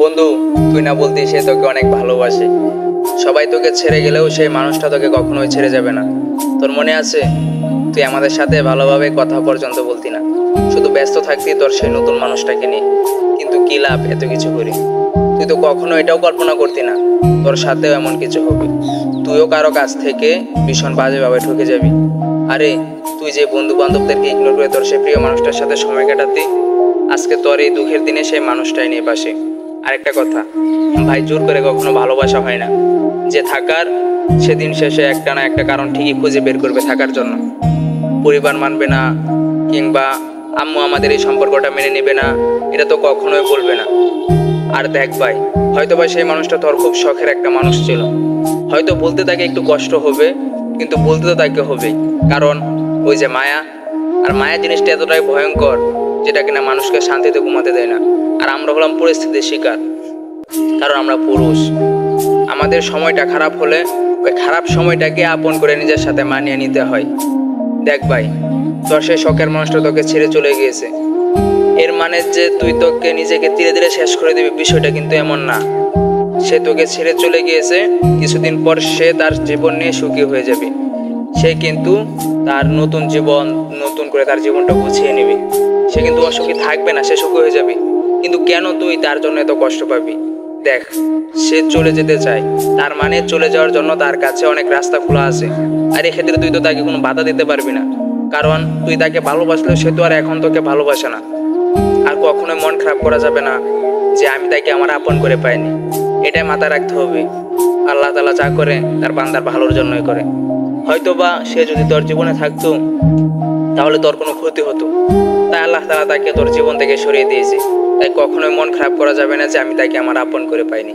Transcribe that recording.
বন্ধু, তুই না বলতি সে তোকে অনেক ভালোবাসে। সবাই তোকে ছেড়ে গেলেও সেই মানুষটা তোকে কখনোই ছেড়ে যাবে না। তোর মনে আছে, তুই আমাদের সাথে ভালোভাবে কথা পর্যন্ত বলতি না, শুধু ব্যস্ত থাকতি তোর সেই নতুন মানুষটাকে নিয়ে। কিন্তু কি লাভ এত কিছু করে? তুই তো কখনো এটাও কল্পনা করতি না তোর সাথেও এমন কিছু হবে। তুইও কারো কাছ থেকে ভীষণ বাজেভাবে ঠকে যাবি। আরে, তুই যে বন্ধু বান্ধবদেরকে ইগনোর করে তোর সেই প্রিয় মানুষটার সাথে সময় কাটাতি, আজকে তোর এই দুঃখের দিনে সেই মানুষটাই নিয়ে পাশে। আরেকটা কথা, ভাই, জোর করে কখনো ভালোবাসা হয় না। যে থাকার, সেদিন শেষে একটা না একটা কারণ ঠিকই খুঁজে বের করবে থাকার জন্য। পরিবার মানবে না, কিংবা আম্মু আমাদের এই সম্পর্কটা মেনে নেবে না, এটা তো কখনোই বলবে না। আর দেখ ভাই, হয়তো বা সেই মানুষটা তোর খুব শখের একটা মানুষ ছিল। হয়তো বলতে তাকে একটু কষ্ট হবে, কিন্তু বলতে তো তাকে হবেই। কারণ ওই যে মায়া, আর মায়া জিনিসটা এতটাই ভয়ঙ্কর, যেটা কিনা মানুষকে শান্তিতে ঘুমাতে দেয় না। আর আমরা হলাম পরিস্থিতির শিকার, কারণ আমরা পুরুষ। আমাদের সময়টা খারাপ হলে ওই খারাপ সময়টাকে আপন করে নিজের সাথে মানিয়ে নিতে হয়। দেখ ভাই, তোর সেই শখের মানুষটা তোকে ছেড়ে চলে গিয়েছে, এর মানে যে তুই তোকে নিজেকে ধীরে ধীরে শেষ করে দিবি, বিষয়টা কিন্তু এমন না। সে তোকে ছেড়ে চলে গিয়েছে, কিছুদিন পর সে তার জীবন নিয়ে সুখী হয়ে যাবে। সে কিন্তু তার নতুন জীবন, নতুন করে তার জীবনটা গুছিয়ে নেবে। সে কিন্তু অসুখী থাকবে না, সে সুখী হয়ে যাবে। কিন্তু কেন তুই তার জন্য এত কষ্ট পাবি? দেখ, সে চলে যেতে চায়, তার মানে চলে যাওয়ার জন্য তার কাছে অনেক রাস্তা খোলা আছে। আর এক্ষেত্রে তুই তো তাকে কোনো বাধা দিতে পারবি না, কারণ তুই তাকে ভালোবাসলেও সে তো আর এখন তোকে ভালোবাসে না। আর কখনোই মন খারাপ করা যাবে না যে আমি তাকে আমার আপন করে পাইনি। এটাই মাথায় রাখতে হবে। আল্লাহ তাআলা যা করে তার বান্দার ভালোর জন্যই করে। হয়তোবা সে যদি তোর জীবনে থাকতো, তাহলে তোর কোনো ক্ষতি হতো। তাই আল্লাহ তাআলা তাকে তোর জীবন থেকে সরিয়ে দিয়েছে। তাই কখনোই মন খারাপ করা যাবে না যে আমি তাকে আমার আপন করে পাইনি।